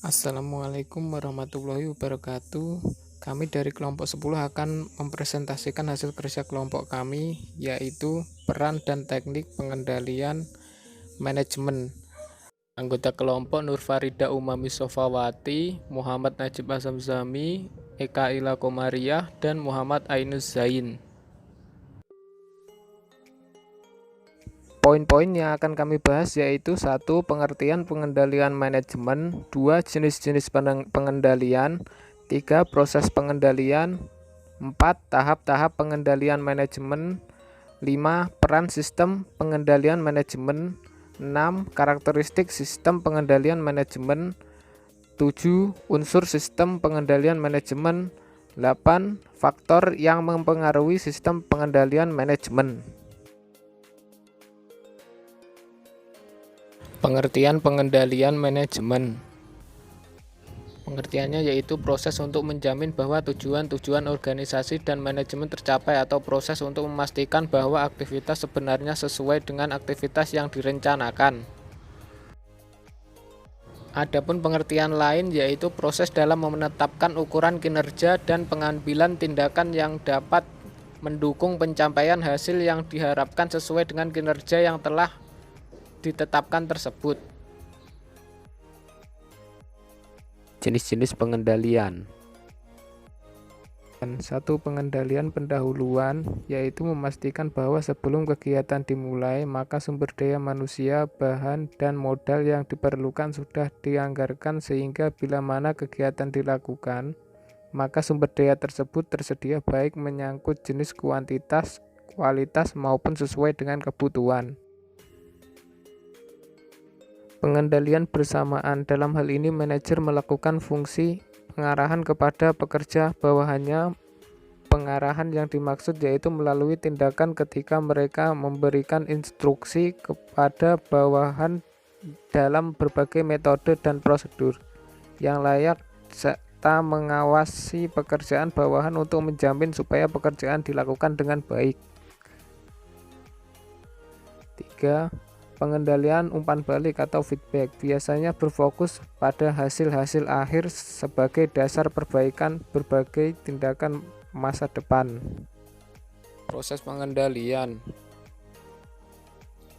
Assalamualaikum warahmatullahi wabarakatuh. Kami dari kelompok 10 akan mempresentasikan hasil kerja kelompok kami, yaitu peran dan teknik pengendalian manajemen. Anggota kelompok Nur Farida Umami Sofawati, Muhammad Najib Azam Zami, Eka Ila Komariah, dan Muhammad Ainus Zain. Poin-poin yang akan kami bahas yaitu 1. Pengertian pengendalian manajemen, 2. Jenis-jenis pengendalian, 3. Proses pengendalian, 4. Tahap-tahap pengendalian manajemen, 5. Peran sistem pengendalian manajemen, 6. Karakteristik sistem pengendalian manajemen, 7. Unsur sistem pengendalian manajemen, 8. Faktor yang mempengaruhi sistem pengendalian manajemen. Pengertian pengendalian manajemen. Pengertiannya yaitu proses untuk menjamin bahwa tujuan-tujuan organisasi dan manajemen tercapai atau proses untuk memastikan bahwa aktivitas sebenarnya sesuai dengan aktivitas yang direncanakan. Adapun pengertian lain yaitu proses dalam menetapkan ukuran kinerja dan pengambilan tindakan yang dapat mendukung pencapaian hasil yang diharapkan sesuai dengan kinerja yang telah ditetapkan tersebut. Jenis-jenis pengendalian. 1. Pengendalian pendahuluan, yaitu memastikan bahwa sebelum kegiatan dimulai, maka sumber daya manusia, bahan, dan modal yang diperlukan sudah dianggarkan sehingga bila mana kegiatan dilakukan, maka sumber daya tersebut tersedia baik menyangkut jenis, kuantitas, kualitas, maupun sesuai dengan kebutuhan. Pengendalian bersamaan, dalam hal ini manajer melakukan fungsi pengarahan kepada pekerja bawahannya. Pengarahan yang dimaksud yaitu melalui tindakan ketika mereka memberikan instruksi kepada bawahan dalam berbagai metode dan prosedur yang layak serta mengawasi pekerjaan bawahan untuk menjamin supaya pekerjaan dilakukan dengan baik. 3. Pengendalian umpan balik atau feedback biasanya berfokus pada hasil-hasil akhir sebagai dasar perbaikan berbagai tindakan masa depan. Proses pengendalian.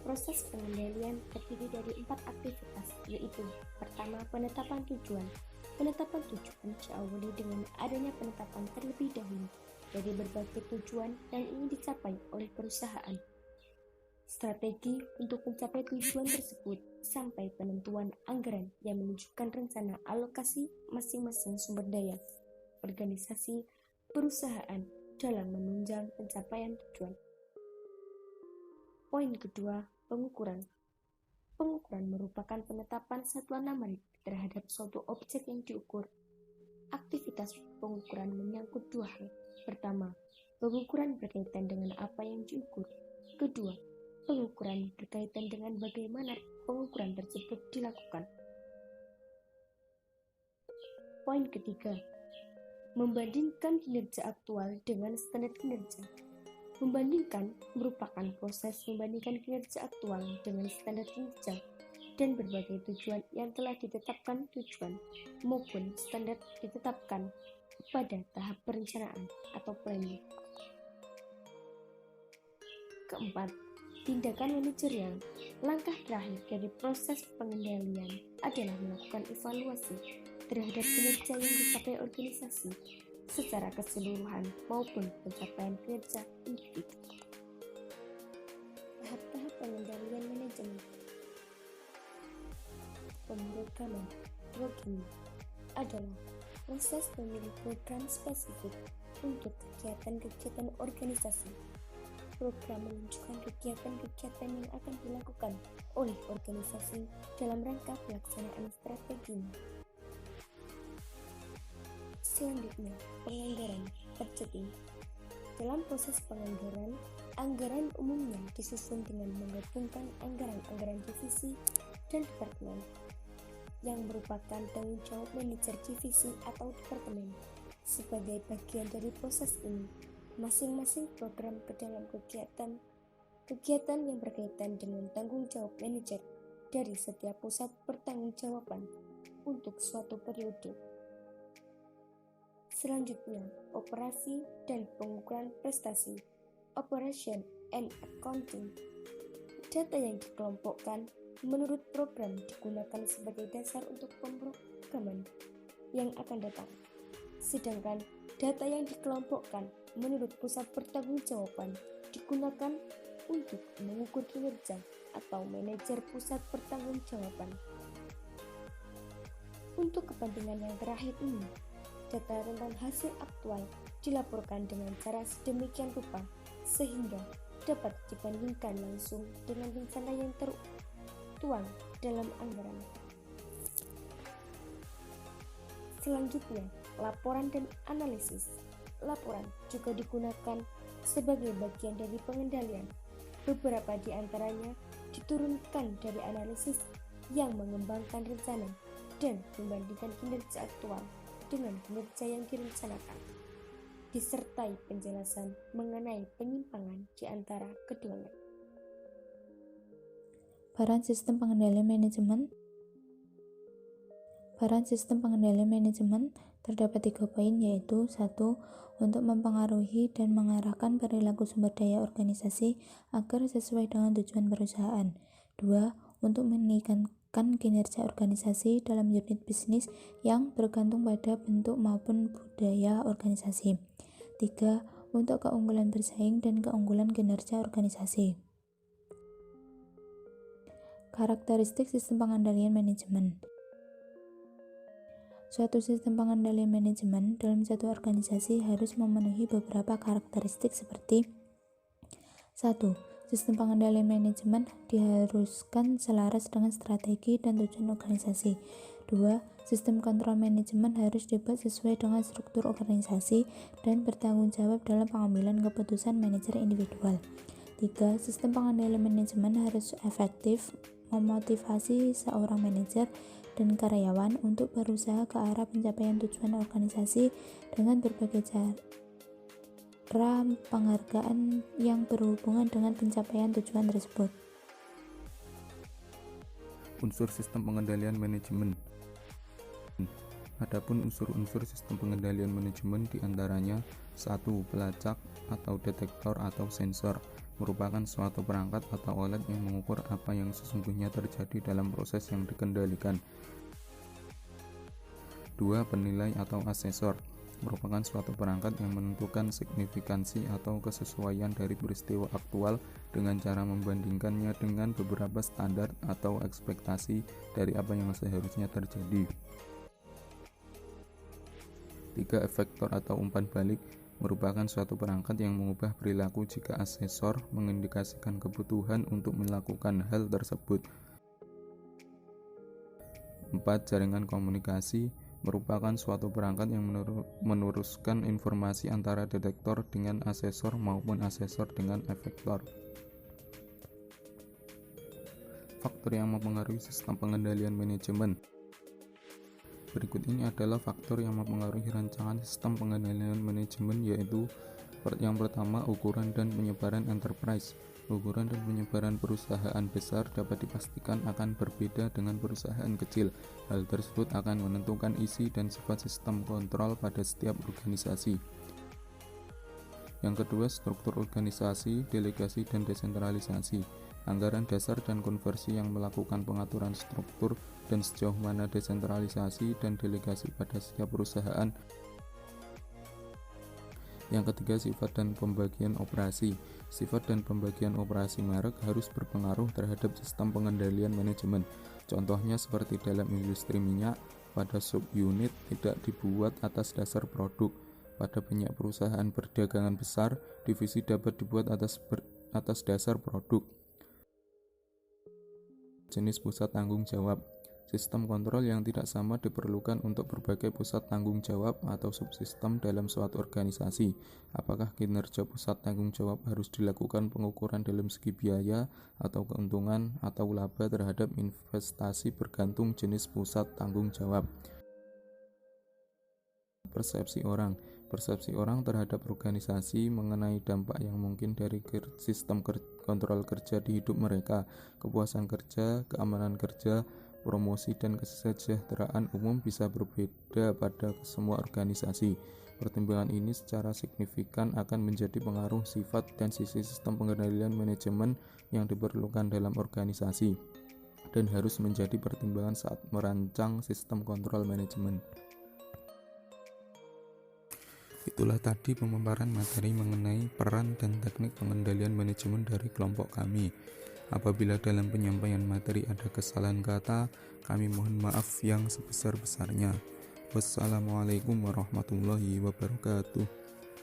Proses pengendalian terdiri dari 4 aktivitas, yaitu pertama, penetapan tujuan. Penetapan tujuan diawali dengan adanya penetapan terlebih dahulu dari berbagai tujuan yang ingin dicapai oleh perusahaan. Strategi untuk mencapai tujuan tersebut sampai penentuan anggaran yang menunjukkan rencana alokasi masing-masing sumber daya organisasi perusahaan dalam menunjang pencapaian tujuan. Poin kedua, pengukuran. Pengukuran merupakan penetapan satuan nama terhadap suatu objek yang diukur. Aktivitas pengukuran menyangkut 2 hal. Pertama, pengukuran berkaitan dengan apa yang diukur. Kedua, pengukuran berkaitan dengan bagaimana pengukuran tersebut dilakukan. Poin ketiga, membandingkan kinerja aktual dengan standar kinerja. Membandingkan merupakan proses membandingkan kinerja aktual dengan standar kinerja dan berbagai tujuan yang telah ditetapkan tujuan maupun standar ditetapkan pada tahap perencanaan atau planning. Keempat, tindakan manajerial. Langkah terakhir dari proses pengendalian adalah melakukan evaluasi terhadap kinerja yang dicapai organisasi secara keseluruhan maupun pencapaian kinerja individu. Tahap-tahap pengendalian manajemen. Pemrograman. Program adalah proses memilih program spesifik untuk kegiatan-kegiatan organisasi. Program menunjukkan kegiatan-kegiatan yang akan dilakukan oleh organisasi dalam rangka pelaksanaan strateginya. Selanjutnya, penganggaran budgeting. Dalam proses penganggaran, anggaran umumnya disusun dengan menggabungkan anggaran-anggaran divisi dan departemen yang merupakan tanggung jawab manajer divisi atau departemen. Sebagai bagian dari proses ini, masing-masing program ke dalam kegiatan yang berkaitan dengan tanggung jawab manajer dari setiap pusat pertanggungjawaban untuk suatu periode. Selanjutnya, operasi dan pengukuran prestasi, operation and accounting. Data yang dikelompokkan menurut program digunakan sebagai dasar untuk pemrograman yang akan datang. Sedangkan data yang dikelompokkan menurut pusat pertanggungjawaban digunakan untuk mengukur kinerja atau manajer pusat pertanggungjawaban. Untuk kepentingan yang terakhir ini, data tentang hasil aktual dilaporkan dengan cara sedemikian rupa sehingga dapat dibandingkan langsung dengan rencana yang tertuang dalam anggaran. Selanjutnya, laporan dan analisis. Laporan juga digunakan sebagai bagian dari pengendalian. Beberapa di antaranya diturunkan dari analisis yang mengembangkan rencana dan membandingkan kinerja aktual dengan kinerja yang direncanakan, disertai penjelasan mengenai penyimpangan di antara keduanya. Peran sistem pengendalian manajemen. Peran sistem pengendalian manajemen terdapat 3 poin, yaitu 1. Untuk mempengaruhi dan mengarahkan perilaku sumber daya organisasi agar sesuai dengan tujuan perusahaan. 2. Untuk meningkatkan kinerja organisasi dalam unit bisnis yang bergantung pada bentuk maupun budaya organisasi. 3. Untuk keunggulan bersaing dan keunggulan kinerja organisasi. Karakteristik sistem pengendalian manajemen. Suatu sistem pengendalian manajemen dalam satu organisasi harus memenuhi beberapa karakteristik seperti: 1. Sistem pengendalian manajemen diharuskan selaras dengan strategi dan tujuan organisasi. 2. Sistem kontrol manajemen harus dibuat sesuai dengan struktur organisasi dan bertanggung jawab dalam pengambilan keputusan manajer individual. 3. Sistem pengendalian manajemen harus efektif memotivasi seorang manajer dan karyawan untuk berusaha ke arah pencapaian tujuan organisasi dengan berbagai cara penghargaan yang berhubungan dengan pencapaian tujuan tersebut. Unsur sistem pengendalian manajemen. Adapun unsur-unsur sistem pengendalian manajemen diantaranya: 1. Pelacak atau detektor atau sensor merupakan suatu perangkat atau alat yang mengukur apa yang sesungguhnya terjadi dalam proses yang dikendalikan. 2. Penilai atau asesor merupakan suatu perangkat yang menentukan signifikansi atau kesesuaian dari peristiwa aktual dengan cara membandingkannya dengan beberapa standar atau ekspektasi dari apa yang seharusnya terjadi. 3. Efektor atau umpan balik merupakan suatu perangkat yang mengubah perilaku jika asesor mengindikasikan kebutuhan untuk melakukan hal tersebut. 4. Jaringan komunikasi merupakan suatu perangkat yang meneruskan informasi antara detektor dengan asesor maupun asesor dengan efektor. Faktor yang mempengaruhi sistem pengendalian manajemen. Berikut ini adalah faktor yang mempengaruhi rancangan sistem pengendalian manajemen, yaitu yang pertama, ukuran dan penyebaran enterprise. Ukuran dan penyebaran perusahaan besar dapat dipastikan akan berbeda dengan perusahaan kecil. Hal tersebut akan menentukan isi dan sifat sistem kontrol pada setiap organisasi. Yang kedua, struktur organisasi, delegasi dan desentralisasi. Anggaran dasar dan konversi yang melakukan pengaturan struktur dan sejauh mana desentralisasi dan delegasi pada setiap perusahaan. Yang ketiga, sifat dan pembagian operasi. Sifat dan pembagian operasi merek harus berpengaruh terhadap sistem pengendalian manajemen. Contohnya seperti dalam industri minyak, pada subunit tidak dibuat atas dasar produk. Pada banyak perusahaan perdagangan besar, divisi dapat dibuat atas dasar produk. Jenis pusat tanggung jawab. Sistem kontrol yang tidak sama diperlukan untuk berbagai pusat tanggung jawab atau subsistem dalam suatu organisasi. Apakah kinerja pusat tanggung jawab harus dilakukan pengukuran dalam segi biaya atau keuntungan atau laba terhadap investasi bergantung jenis pusat tanggung jawab. Persepsi orang. Persepsi orang terhadap organisasi mengenai dampak yang mungkin dari sistem kontrol kerja di hidup mereka, kepuasan kerja, keamanan kerja, promosi, dan kesejahteraan umum bisa berbeda pada semua organisasi. Pertimbangan ini secara signifikan akan menjadi pengaruh sifat dan sisi sistem pengendalian manajemen yang diperlukan dalam organisasi dan harus menjadi pertimbangan saat merancang sistem kontrol manajemen. Itulah tadi pemaparan materi mengenai peran dan teknik pengendalian manajemen dari kelompok kami. Apabila dalam penyampaian materi ada kesalahan kata, kami mohon maaf yang sebesar-besarnya. Wassalamualaikum warahmatullahi wabarakatuh.